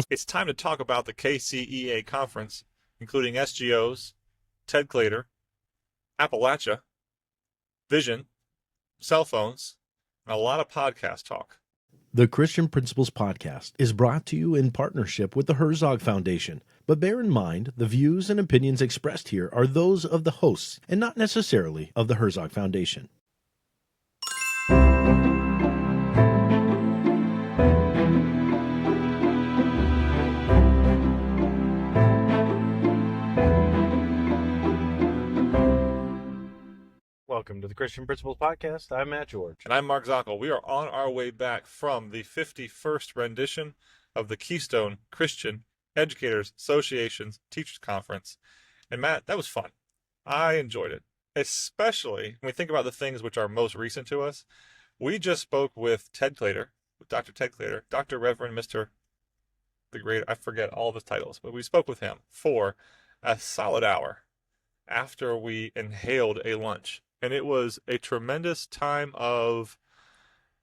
It's time to talk about the KCEA conference, including SGOs, Ted Clater, Appalachia, Vision, cell phones, and a lot of podcast talk. The Christian Principals podcast is brought to you in partnership with the Herzog Foundation. But bear in mind, the views and opinions expressed here are those of the hosts and not necessarily of the Herzog Foundation. Welcome to the Christian Principals Podcast. I'm Matt George. And I'm Mark Zockoll. We are on our way back from the 51st rendition of the Keystone Christian Educators Association's Teachers Conference. And Matt, that was fun. I enjoyed it, especially when we think about the things which are most recent to us. We just spoke with Ted Clater, with Dr. Ted Clater, Dr. Reverend Mr. the Great, I forget all of his titles, but we spoke with him for a solid hour after we inhaled a lunch. And it was a tremendous time of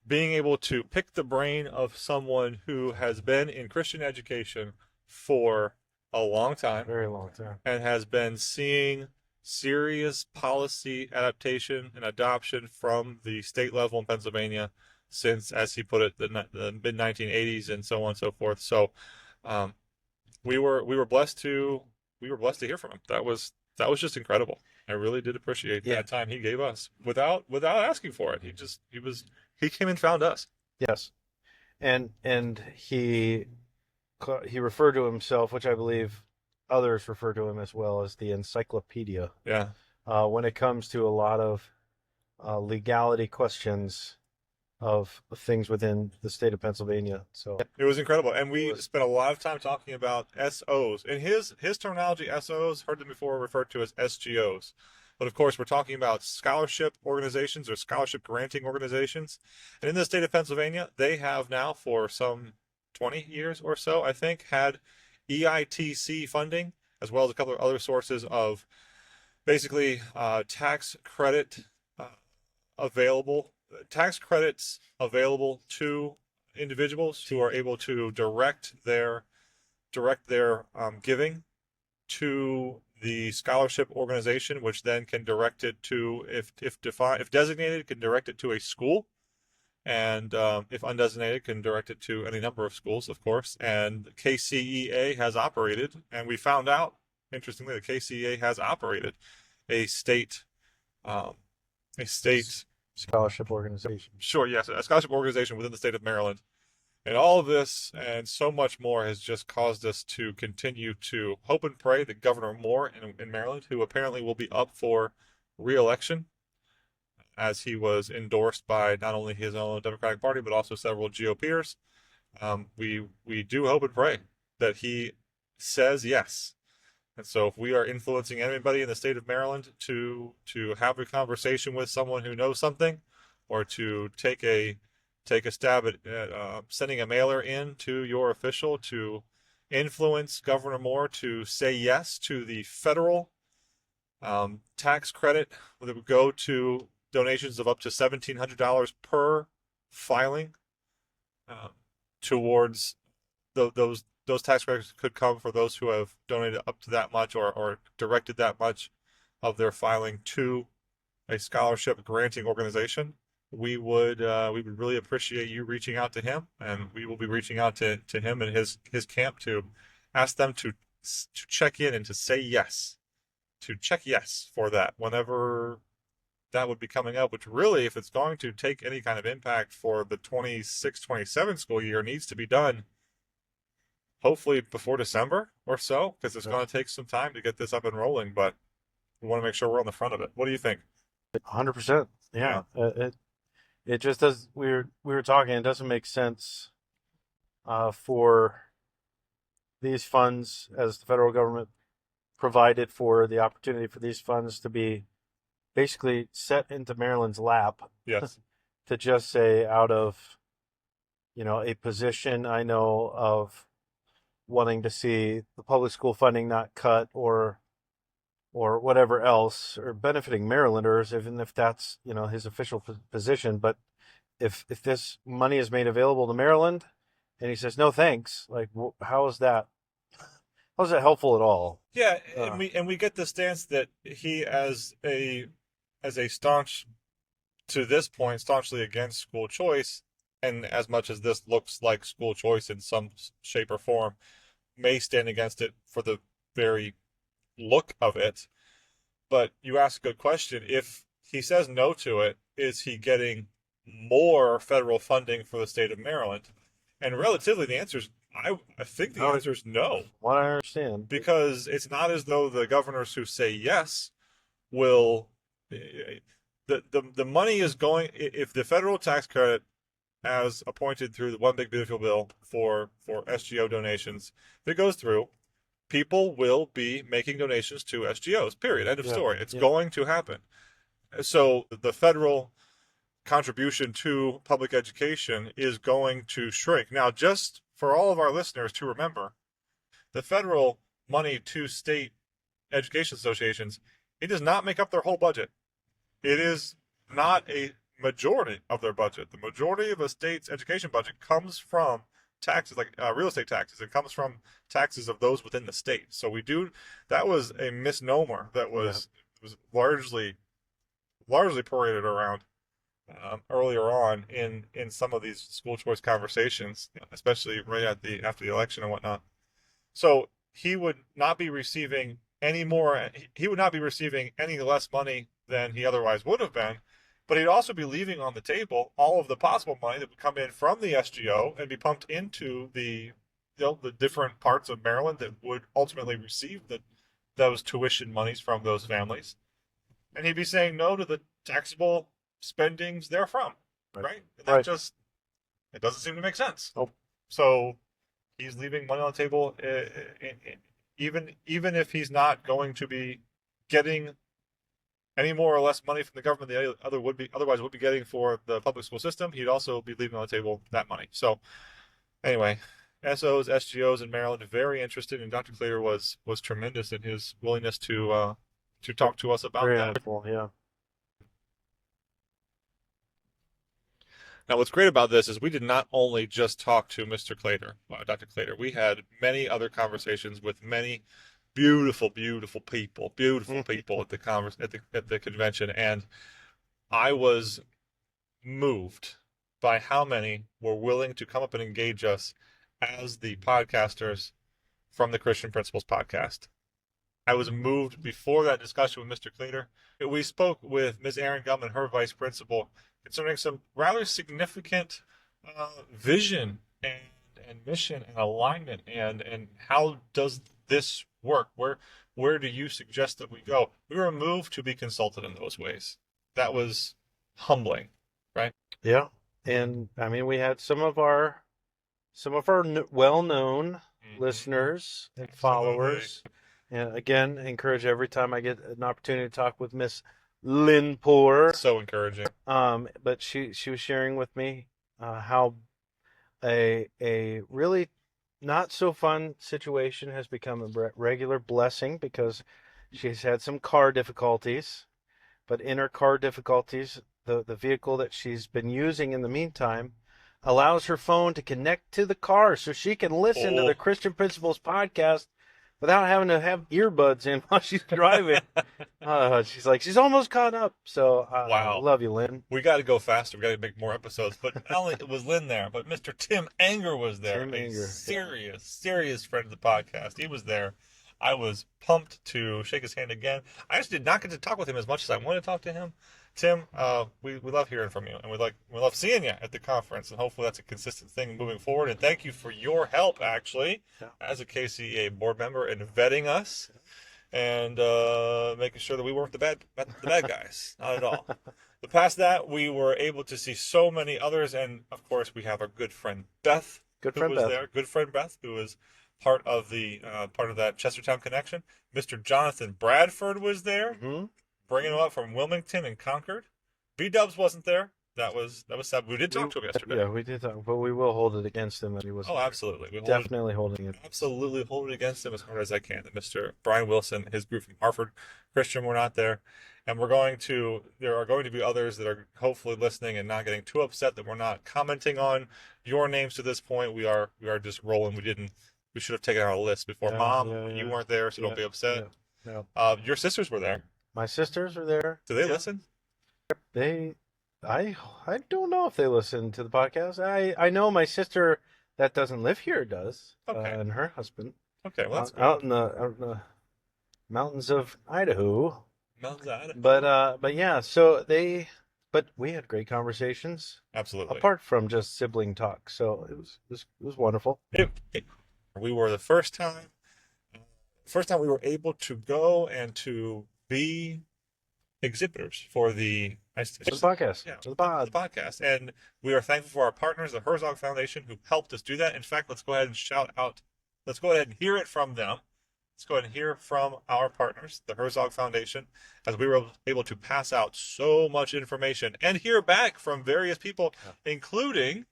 being able to pick the brain of someone who has been in Christian education for a long time. Very long time. And has been seeing serious policy adaptation and adoption from the state level in Pennsylvania since, as he put it, the mid-1980s and so on and so forth. So we were blessed to hear from him. That was just incredible. I really did appreciate that time he gave us without asking for it. He came and found us. Yes, and he referred to himself, which I believe others refer to him as well, as the encyclopedia. Yeah. When it comes to a lot of legality questions of things within the state of Pennsylvania. So it was incredible, and we spent a lot of time talking about SOs. In his terminology, SOs, heard them before referred to as SGOs. But of course, we're talking about scholarship organizations or scholarship granting organizations. And in the state of Pennsylvania, they have now for some 20 years or so, I think, had EITC funding, as well as a couple of other sources of basically tax credits available to individuals who are able to direct their giving to the scholarship organization, which then can direct it to, if designated, can direct it to a school, and if undesignated, can direct it to any number of schools, of course. And KCEA has operated, and we found out, interestingly, that KCEA has operated a state scholarship organization. Sure, yes, a scholarship organization within the state of Maryland. And all of this and so much more has just caused us to continue to hope and pray that Governor Moore in Maryland, who apparently will be up for re-election, as he was endorsed by not only his own Democratic Party, but also several GOPers, we do hope and pray that he says yes. And so if we are influencing anybody in the state of Maryland to have a conversation with someone who knows something, or to take a stab at sending a mailer in to your official to influence Governor Moore to say yes to the federal tax credit that would go to donations of up to $1,700 per filing towards those tax credits could come for those who have donated up to that much or directed that much of their filing to a scholarship granting organization. We would really appreciate you reaching out to him, and we will be reaching out to him and his camp to ask them to check in and to say yes, to check yes for that whenever that would be coming up, which really, if it's going to take any kind of impact for the 26-27 school year, needs to be done hopefully before December or so, because it's going to take some time to get this up and rolling, but we want to make sure we're on the front of it. What do you think? 100%. Yeah. It just does. We were talking. It doesn't make sense for these funds, as the federal government provided for the opportunity for these funds to be basically set into Maryland's lap. Yes. To just say, out of a position I know of wanting to see the public school funding not cut or whatever else, or benefiting Marylanders, even if that's his official position. But if this money is made available to Maryland, and he says, "No, thanks." Like, how is that? How is that helpful at all? Yeah, and we get the stance that he, as a staunch, to this point, staunchly against school choice, and as much as this looks like school choice in some shape or form, may stand against it for the very look of it. But you ask a good question. If he says no to it, is he getting more federal funding for the state of Maryland? And relatively, the answer is, I think the answer is no. What I understand. Because it's not as though the governors who say yes will. The money is going. If the federal tax credit, as appointed through the One Big Beautiful Bill for SGO donations, if it goes through, people will be making donations to SGOs, period. End of story. It's going to happen. So the federal contribution to public education is going to shrink. Now, just for all of our listeners to remember, the federal money to state education associations, it does not make up their whole budget. It is not a majority of their budget. The majority of a state's education budget comes from taxes, like real estate taxes. It comes from taxes of those within the state. So that was a misnomer that was largely paraded around earlier on in some of these school choice conversations, especially right after the election and whatnot. So he would not be receiving any less money than he otherwise would have been, but he'd also be leaving on the table all of the possible money that would come in from the SGO and be pumped into the different parts of Maryland that would ultimately receive those tuition monies from those families. And he'd be saying no to the taxable spendings therefrom, right? And that just, it doesn't seem to make sense. Nope. So he's leaving money on the table, even if he's not going to be getting any more or less money from the government than otherwise would be getting for the public school system. He'd also be leaving on the table that money. So anyway, SOs, SGOs in Maryland, very interested, and Dr. Clater was tremendous in his willingness to talk to us about Very that. helpful, yeah. Now, what's great about this is we did not only just talk to Mr. Clater, Dr. Clater. We had many other conversations with many beautiful people at the convention, and I was moved by how many were willing to come up and engage us as the podcasters from the Christian Principals podcast. I was moved before that discussion with Mr. Clater. We spoke with Ms. Erin Gumman, her vice principal, concerning some rather significant vision and mission and alignment, and how does this work? Where do you suggest that we go? We were moved to be consulted in those ways. That was humbling, right? Yeah, and I mean, we had some of our well-known listeners and followers. And again, encourage every time I get an opportunity to talk with Miss Lynn Poor. So encouraging. But she was sharing with me how a really not so fun situation has become a regular blessing, because she's had some car difficulties. But in her car difficulties, the vehicle that she's been using in the meantime allows her phone to connect to the car so she can listen to the Christian Principals podcast without having to have earbuds in while she's driving. She's like, she's almost caught up. So, wow. I love you, Lynn. We got to go faster. We got to make more episodes. But not only was Lynn there, but Mr. Tim Anger was there. Serious friend of the podcast. He was there. I was pumped to shake his hand again. I actually did not get to talk with him as much as I wanted to talk to him. Tim, we love hearing from you, and we love seeing you at the conference, and hopefully that's a consistent thing moving forward. And thank you for your help, actually, as a KCEA board member, in vetting us and making sure that we weren't the bad guys. Not at all. But past that, we were able to see so many others, and of course, we have our good friend Beth, who was there. Good friend Beth, who was part of that Chestertown connection. Mr. Jonathan Bradford was there. Mm-hmm. Bringing them up from Wilmington and Concord. B-Dubs wasn't there. That was sad. We did talk to him yesterday. Yeah, we did talk, but we will hold it against him that he wasn't. Oh, absolutely. We Definitely holding it. Absolutely hold it against him as hard as I can. That Mr. Brian Wilson, his group from Harvard Christian, were not there. And there are going to be others that are hopefully listening and not getting too upset that we're not commenting on your names to this point. We are just rolling. We should have taken our list before. Mom, you weren't there, so don't be upset. Your sisters were there. My sisters were there. Do they listen? I don't know if they listen to the podcast. I know my sister that doesn't live here does. Okay. And her husband. Okay, well that's out in the mountains of Idaho. Mountains of Idaho. But yeah, but we had great conversations. Absolutely. Apart from just sibling talk, so it was wonderful. We were the first time we were able to go and to be exhibitors for the podcast. Yeah, the podcast. And we are thankful for our partners, the Herzog Foundation, who helped us do that. In fact, let's go ahead and hear it from them. Let's go ahead and hear from our partners, the Herzog Foundation, as we were able to pass out so much information and hear back from various people, including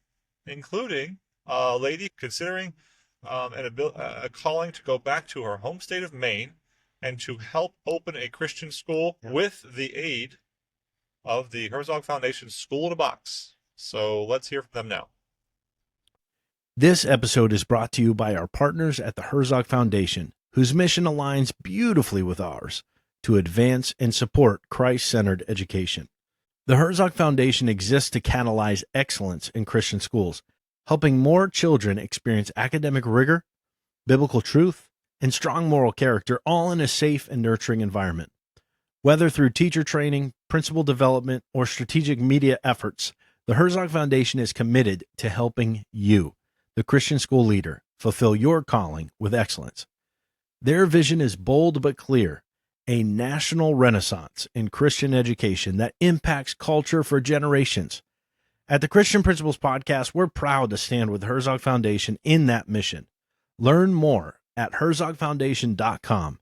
a lady considering a calling to go back to her home state of Maine and to help open a Christian school with the aid of the Herzog Foundation School in a Box. So let's hear from them now. This episode is brought to you by our partners at the Herzog Foundation, whose mission aligns beautifully with ours to advance and support Christ-centered education. The Herzog Foundation exists to catalyze excellence in Christian schools, helping more children experience academic rigor, biblical truth, and strong moral character, all in a safe and nurturing environment. Whether through teacher training, principal development, or strategic media efforts, the Herzog Foundation is committed to helping you, the Christian school leader, fulfill your calling with excellence. Their vision is bold but clear, a national renaissance in Christian education that impacts culture for generations. At the Christian Principals Podcast, we're proud to stand with the Herzog Foundation in that mission. Learn more at herzogfoundation.com.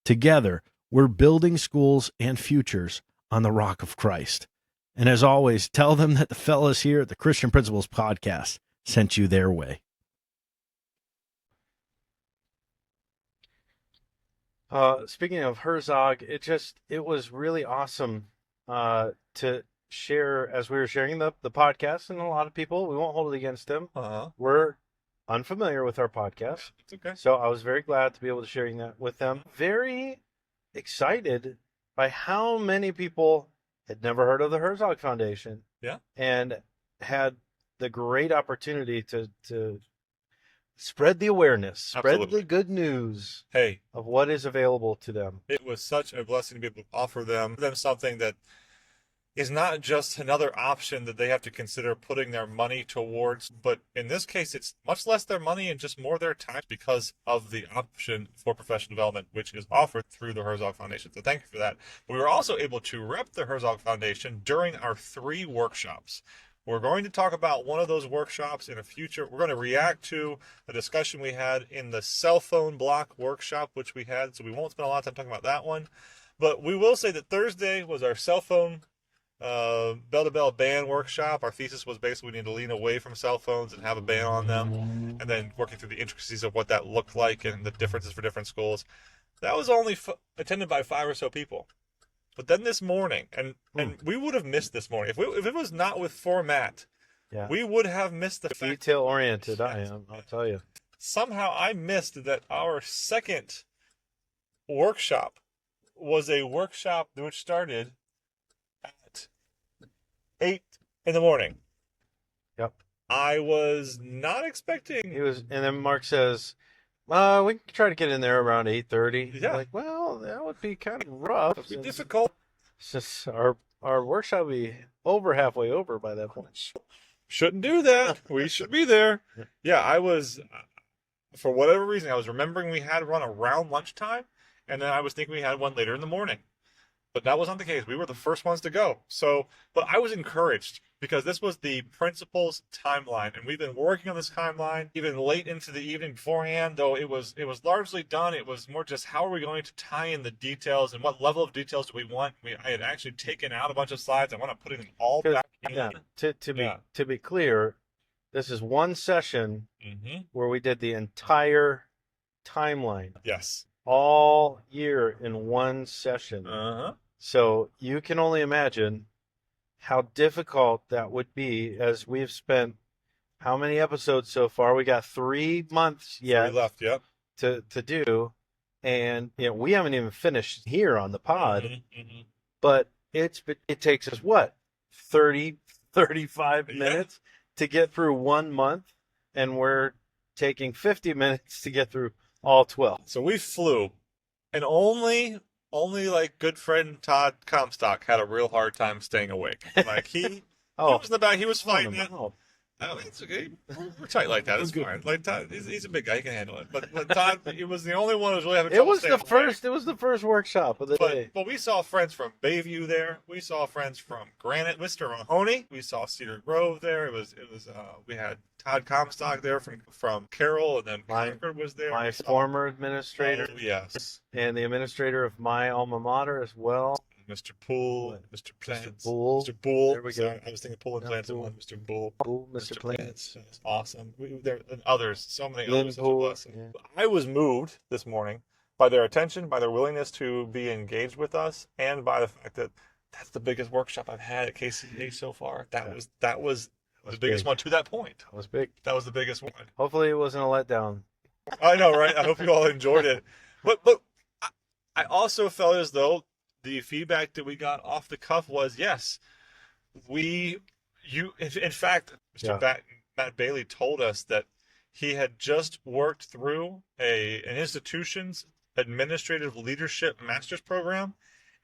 Together, we're building schools and futures on the rock of Christ. And as always, tell them that the fellas here at the Christian Principals Podcast sent you their way. Speaking of Herzog, it was really awesome to share as we were sharing the podcast, and a lot of people, we won't hold it against them. We're unfamiliar with our podcast. It's okay. So I was very glad to be able to sharing that with them. Very excited by how many people had never heard of the Herzog Foundation. Yeah. And had the great opportunity to spread the awareness, spread the good news of what is available to them. It was such a blessing to be able to offer them something that is not just another option that they have to consider putting their money towards, but in this case, it's much less their money and just more their time because of the option for professional development, which is offered through the Herzog Foundation. So thank you for that. We were also able to rep the Herzog Foundation during our 3 workshops. We're going to talk about one of those workshops in a future. We're going to react to a discussion we had in the cell phone block workshop, which we had, so we won't spend a lot of time talking about that one. But we will say that Thursday was our cell phone bell-to-bell ban workshop. Our thesis was basically we need to lean away from cell phones and have a ban on them, and then working through the intricacies of what that looked like and the differences for different schools. That was only attended by 5 or so people. But then this morning, and we would have missed this morning. If it was not with format, we would have missed the detail-oriented, I am, I'll tell you. Somehow I missed that our second workshop was a workshop which started at 8 in the morning. Yep. I was not expecting. And then Mark says, we can try to get in there around 8:30. Yeah. Like, well, that would be kind of rough. It would be difficult. Since our workshop will be halfway over by that point. Shouldn't do that. We should be there. Yeah, I was, for whatever reason, I was remembering we had one around lunchtime, and then I was thinking we had one later in the morning. But that was not the case. We were the first ones to go. So, but I was encouraged because this was the principal's timeline, and we've been working on this timeline even late into the evening beforehand. Though it was largely done. It was more just how are we going to tie in the details and what level of details do we want. I had actually taken out a bunch of slides. I want to put them all back in. Yeah, to be clear, this is one session where we did the entire timeline. Yes. All year in one session. So you can only imagine how difficult that would be, as we've spent how many episodes so far? We got 3 months yet 3 left, yep. to do. And we haven't even finished here on the pod. But it takes us what? 35 minutes to get through 1 month, and we're taking 50 minutes to get through all 12. So we flew, and only like good friend Todd Comstock had a real hard time staying awake. Like he was in the back, he was fighting it. Oh, it's okay. We're tight like that. It's fine. Like Todd, he's a big guy. He can handle it. But Todd, he was the only one who was really having trouble staying awake. It was the first workshop of the day. But we saw friends from Beighle there. We saw friends from Granite, Mr. Mahoney. We saw Cedar Grove there. It was we had Todd Comstock there from Carroll, and then Concord was there. My former administrator. Oh, yes. And the administrator of my alma mater as well. Mr. Poole, Mr. Plants, Mr. Boole. There we go. I was thinking Poole and Plants and one. Mr. Boole. Mr. Plants. Awesome. There and others. So many Lynn others. Poole. I was moved this morning by their attention, by their willingness to be engaged with us, and by the fact that that's the biggest workshop I've had at KCEA so far. That was the biggest one to that point. That was big. That was the biggest one. Hopefully it wasn't a letdown. I know, right? I hope you all enjoyed it. But I also felt as though the feedback that we got off the cuff was, yes, in fact, Mr. Matt Beighle told us that he had just worked through an institution's administrative leadership master's program,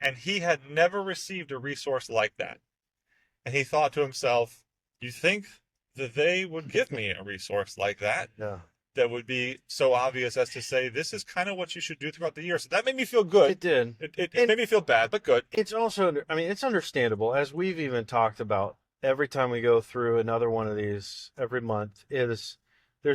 and he had never received a resource like that. And he thought to himself, you think that they would give me a resource like that? Yeah. That would be so obvious as to say, this is kind of what you should do throughout the year. So that made me feel good. It did. It made me feel bad, but good. It's also, it's understandable, as we've even talked about every time we go through another one of these every month, there's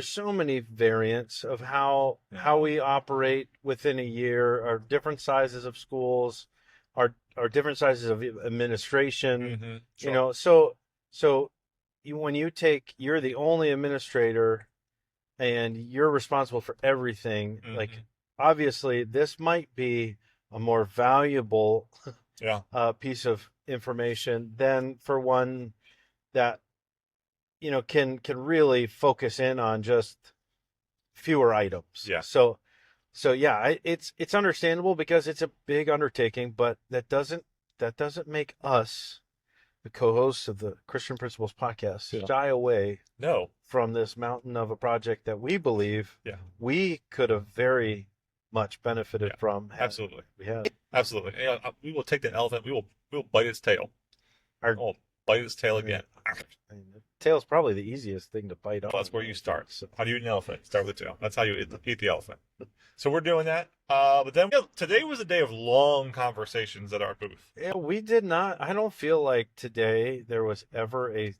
so many variants of how we operate within a year, our different sizes of schools, our different sizes of administration, Sure. So when you're the only administrator and you're responsible for everything, like obviously this might be a more valuable piece of information than for one that can really focus in on just fewer items. Yeah. So yeah, it's understandable because it's a big undertaking, but that doesn't make us, the co-hosts of the Christian Principals podcast, shy away from this mountain of a project that we believe we could have very much benefited from. Absolutely. We have. Absolutely. We will take that elephant. We will bite its tail. We'll bite its tail again. The tail's probably the easiest thing to bite off. That's where you start. So, how do you eat an elephant? Start with the tail. That's how you eat the elephant. So we're doing that. But then today was a day of long conversations at our booth. Yeah, we did not. I don't feel like today there was ever a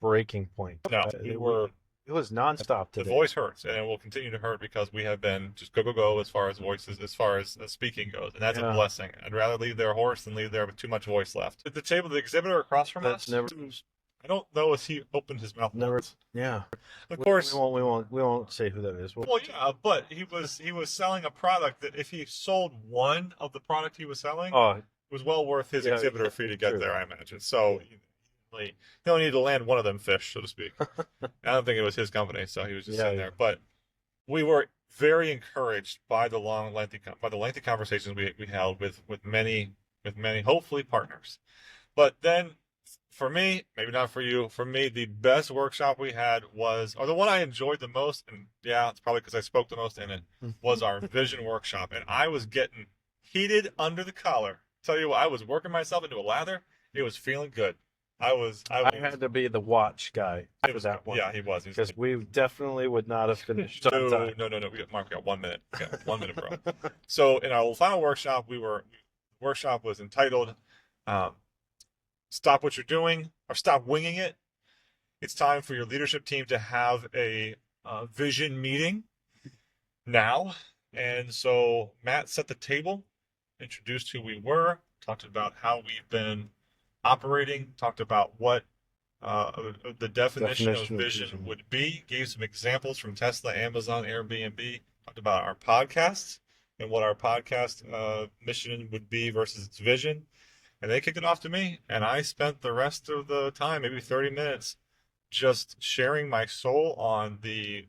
breaking point. No, it was nonstop today. The voice hurts, and it will continue to hurt because we have been just go as far as voices, as far as speaking goes, and that's a blessing. I'd rather leave there hoarse than leave there with too much voice left. At the table, the exhibitor across from us. I don't know if he opened his mouth. Never. Yeah. Of course. We won't say who that is. Well, yeah, but he was selling a product that if he sold one of the product he was selling, it was well worth his exhibitor fee to get there, I imagine. So he don't need to land one of them fish, so to speak. I don't think it was his company, so he was just sitting there. But we were very encouraged by the lengthy conversations we held with many hopefully partners. But then, for me, maybe not for you, for me, the best workshop we had or the one I enjoyed the most, and it's probably because I spoke the most in it, was our vision workshop. And I was getting heated under the collar. Tell you what, I was working myself into a lather. It was feeling good. I had to be the watch guy for that one. Yeah, he was. Because we definitely would not have finished. No. We got 1 minute. We got 1 minute, bro. So in our final workshop, workshop was entitled Stop What You're Doing or Stop Winging It. It's time for your leadership team to have a vision meeting now. And so Matt set the table, introduced who we were, talked about how we've been operating, talked about what the definition of vision would be, gave some examples from Tesla, Amazon, Airbnb, talked about our podcasts and what our podcast mission would be versus its vision. And they kicked it off to me, and I spent the rest of the time, maybe 30 minutes, just sharing my soul on the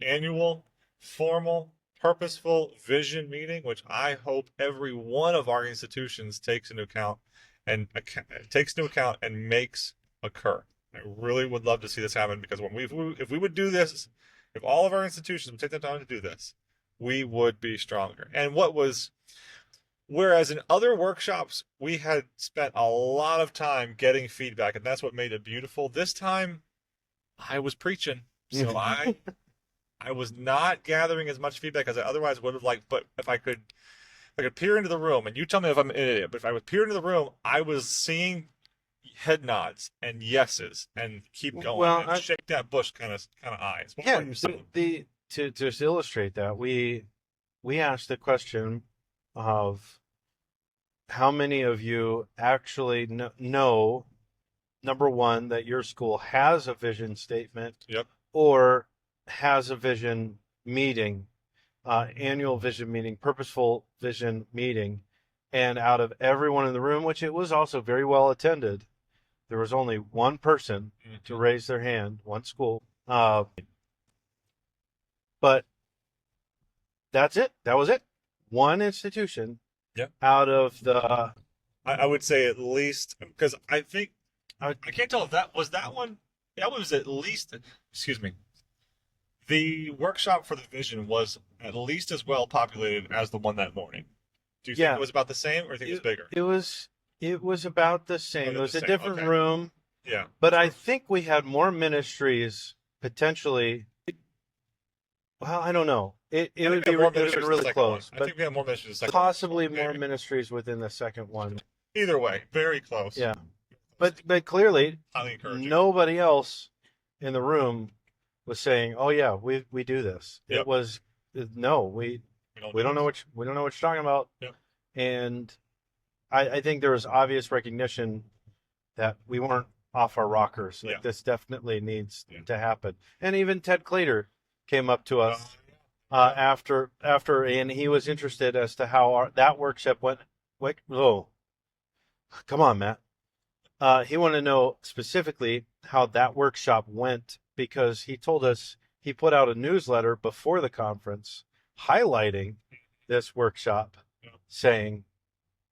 annual, formal, purposeful vision meeting, which I hope every one of our institutions takes into account and makes occur. I really would love to see this happen, because if we would do this, if all of our institutions would take the time to do this, we would be stronger. And whereas in other workshops, we had spent a lot of time getting feedback, and that's what made it beautiful. This time, I was preaching. So I was not gathering as much feedback as I otherwise would have liked. But if I could peer into the room, and you tell me if I'm an idiot, but if I would peer into the room, I was seeing head nods and yeses and keep going. Well, and shake that bush kind of eyes. What were you saying? To just illustrate that, we asked the question of how many of you actually know, number one, that your school has a vision statement, Yep, or has a vision meeting, annual vision meeting, purposeful vision meeting. And out of everyone in the room, which it was also very well attended, there was only one person to raise their hand, one school. But that's it. That was it. One institution. Yep. Out of the, I would say at least, because I think I can't tell if that was that one. That was at least, excuse me. The workshop for the vision was at least as well populated as the one that morning. Do you think it was about the same, or do you think it was bigger? It was about the same. It was a different room. Yeah. But I think we had more ministries potentially. Well, I don't know. It would be really close. I think we had more ministries the second possibly more ministries within the second one. Either way, very close. Yeah. But clearly, highly encouraging. Nobody else in the room was saying, "Oh yeah, we do this." Yep. It was no, we don't know what you're talking about. Yep. And I think there was obvious recognition that we weren't off our rockers. Like, this definitely needs to happen. And even Ted Clater came up to us after, and he was interested as to how that workshop went. Oh, come on, Matt. He wanted to know specifically how that workshop went, because he told us he put out a newsletter before the conference highlighting this workshop, saying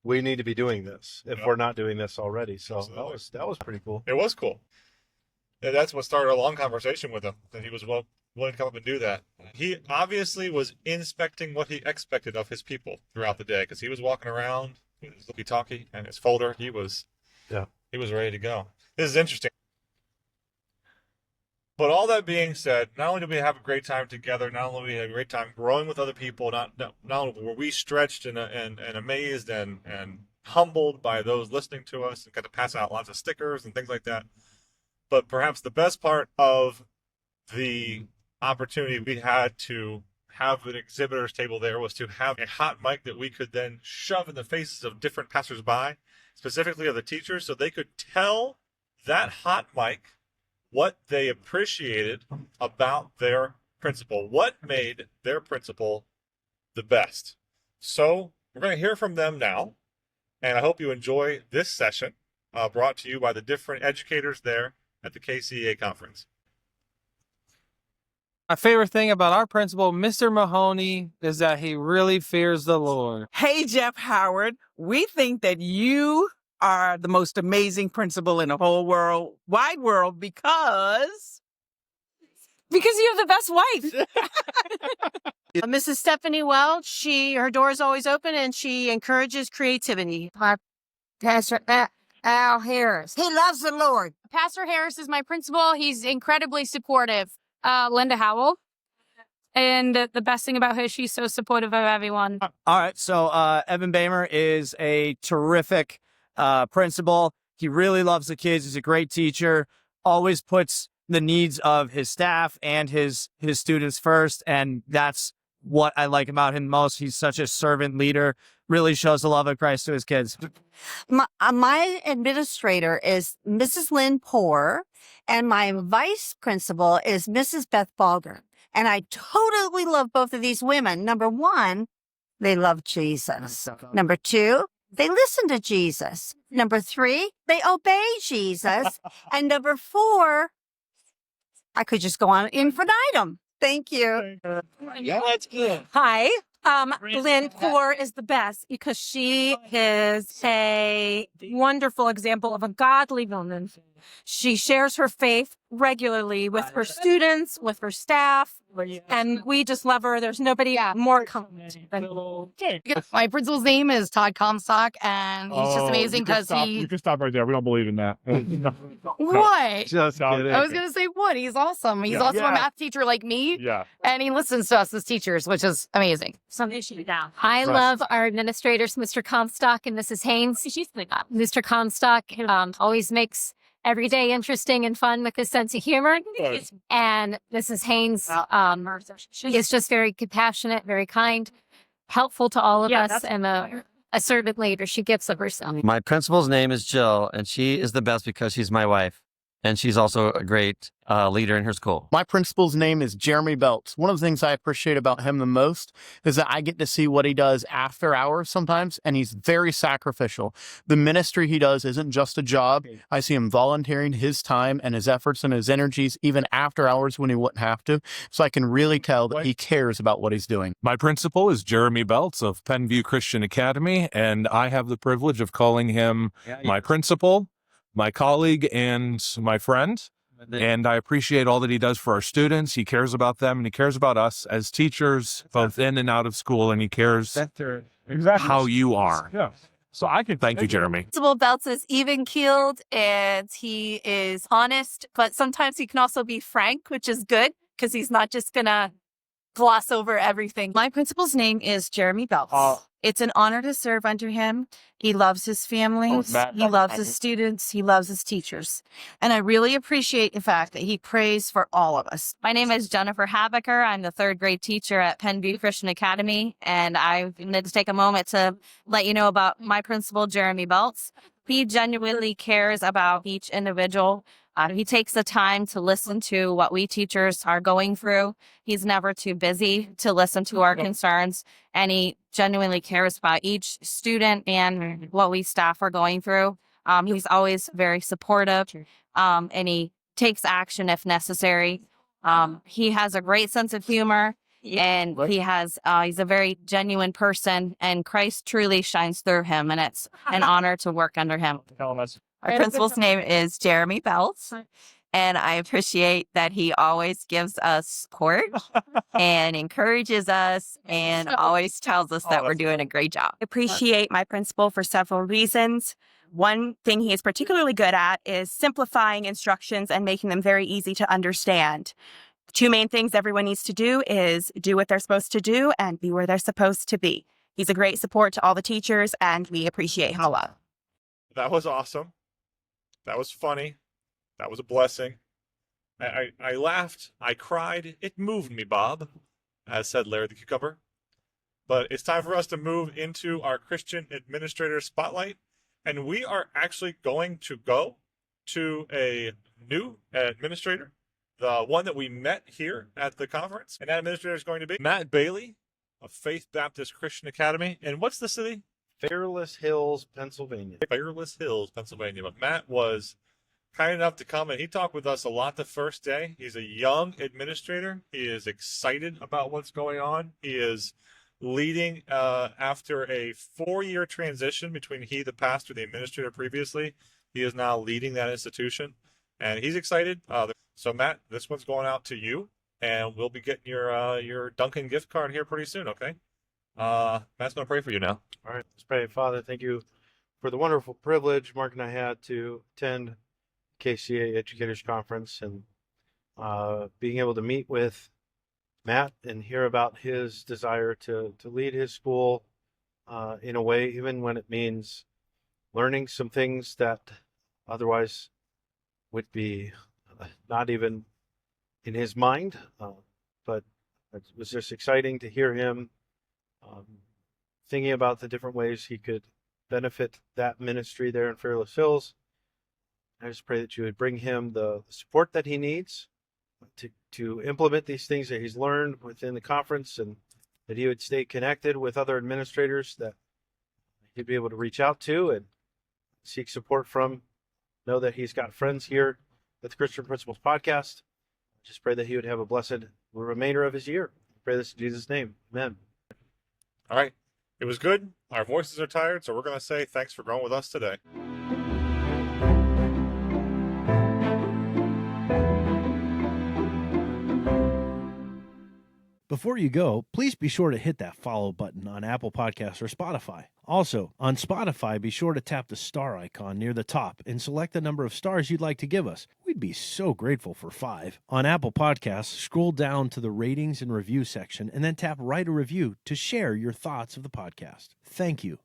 we need to be doing this if we're not doing this already. So that was pretty cool. It was cool. And that's what started a long conversation with him, that he was willing to come up and do that. He obviously was inspecting what he expected of his people throughout the day, because he was walking around with his walkie-talkie and his folder. He was ready to go. This is interesting. But all that being said, not only did we have a great time together, not only did we have a great time growing with other people, not only were we stretched and amazed and humbled by those listening to us, and got to pass out lots of stickers and things like that, but perhaps the best part of the opportunity we had to have an exhibitor's table there was to have a hot mic that we could then shove in the faces of different passersby, specifically of the teachers, so they could tell that hot mic what they appreciated about their principal, what made their principal the best. So we're going to hear from them now, and I hope you enjoy this session brought to you by the different educators there at the KCEA conference. My favorite thing about our principal, Mr. Mahoney, is that he really fears the Lord. Hey, Jeff Howard, we think that you are the most amazing principal in the whole wide world because you have the best wife. Mrs. Stephanie Welch, her door is always open and she encourages creativity. Pastor Al Harris, he loves the Lord. Pastor Harris is my principal. He's incredibly supportive. Linda Howell. And the best thing about her, she's so supportive of everyone. All right. So Evan Behmer is a terrific principal. He really loves the kids. He's a great teacher, always puts the needs of his staff and his students first. And that's what I like about him most. He's such a servant leader, really shows the love of Christ to his kids. My administrator is Mrs. Lynn Poor, and my vice principal is Mrs. Beth Balger. And I totally love both of these women. Number one, they love Jesus. Number two, they listen to Jesus. Number three, they obey Jesus. And number four, I could just go on infinitum. Thank you. Hi. Lynn Poor is the best because she is a wonderful example of a godly woman. She shares her faith regularly with her students, with her staff, and we just love her. There's nobody more competent than My principal's name is Todd Comstock, and he's just amazing because You can stop right there. We don't believe in that. What? Just kidding. I was going to say, what? He's awesome. He's also a math teacher like me, and he listens to us as teachers, which is amazing. some issue down. I love our administrators, Mr. Comstock and Mrs. Haynes. Mr. Comstock always makes every day interesting and fun with his sense of humor. And Mrs. Haynes is just very compassionate, very kind, helpful to all of us, and a servant leader. She gives of herself. My principal's name is Jill, and she is the best because she's my wife. And she's also a great leader in her school. My principal's name is Jeremy Belts. One of the things I appreciate about him the most is that I get to see what he does after hours sometimes, and he's very sacrificial. The ministry he does isn't just a job. I see him volunteering his time and his efforts and his energies even after hours when he wouldn't have to. So I can really tell that he cares about what he's doing. My principal is Jeremy Belts of Penview Christian Academy, and I have the privilege of calling him my principal, my colleague, and my friend. And I appreciate all that he does for our students. He cares about them, and he cares about us as teachers, both in and out of school, and he cares how you are. Yeah. So I can Thank you, Jeremy. Principal Belts is even-keeled, and he is honest, but sometimes he can also be frank, which is good because he's not just going to gloss over everything. My principal's name is Jeremy Belts. It's an honor to serve under him. He loves his family. He loves his students. He loves his teachers. And I really appreciate the fact that he prays for all of us. My name is Jennifer Habecker. I'm the third grade teacher at Penview Christian Academy, and I wanted to take a moment to let you know about my principal, Jeremy Belts. He genuinely cares about each individual. He takes the time to listen to what we teachers are going through. He's never too busy to listen to our concerns, and he genuinely cares about each student and what we staff are going through. He's always very supportive, and he takes action if necessary. He has a great sense of humor, and he's a very genuine person, and Christ truly shines through him, and it's an honor to work under him. Our principal's name is Jeremy Belts, and I appreciate that he always gives us support and encourages us and always tells us that we're doing a great job. I appreciate my principal for several reasons. One thing he is particularly good at is simplifying instructions and making them very easy to understand. Two main things everyone needs to do is do what they're supposed to do and be where they're supposed to be. He's a great support to all the teachers, and we appreciate him a lot. That was awesome. That was funny. That was a blessing. I laughed. I cried. It moved me, Bob, as said Larry the Cucumber. But it's time for us to move into our Christian Administrator Spotlight. And we are actually going to go to a new administrator, the one that we met here at the conference. And that administrator is going to be Matt Beighle of Faith Baptist Christian Academy. And what's the city? Fairless Hills, Pennsylvania. Fairless Hills, Pennsylvania. But Matt was kind enough to come and he talked with us a lot the first day. He's a young administrator. He is excited about what's going on. He is leading after a 4-year transition between he, the pastor, the administrator previously. He is now leading that institution, and he's excited. So Matt, this one's going out to you, and we'll be getting your Dunkin' gift card here pretty soon. Okay. Matt's going to pray for you now. All right, let's pray. Father, thank you for the wonderful privilege Mark and I had to attend KCEA Educators Conference and being able to meet with Matt and hear about his desire to lead his school in a way, even when it means learning some things that otherwise would be not even in his mind. But it was just exciting to hear him thinking about the different ways he could benefit that ministry there in Fairless Hills. I just pray that you would bring him the support that he needs to implement these things that he's learned within the conference, and that he would stay connected with other administrators that he'd be able to reach out to and seek support from. Know that he's got friends here at the Christian Principals podcast. Just pray that he would have a blessed remainder of his year. Pray this in Jesus' name. Amen. All right. It was good. Our voices are tired, so we're going to say thanks for going with us today. Before you go, please be sure to hit that follow button on Apple Podcasts or Spotify. Also, on Spotify, be sure to tap the star icon near the top and select the number of stars you'd like to give us. We'd be so grateful for 5. On Apple Podcasts, scroll down to the ratings and review section and then tap write a review to share your thoughts of the podcast. Thank you.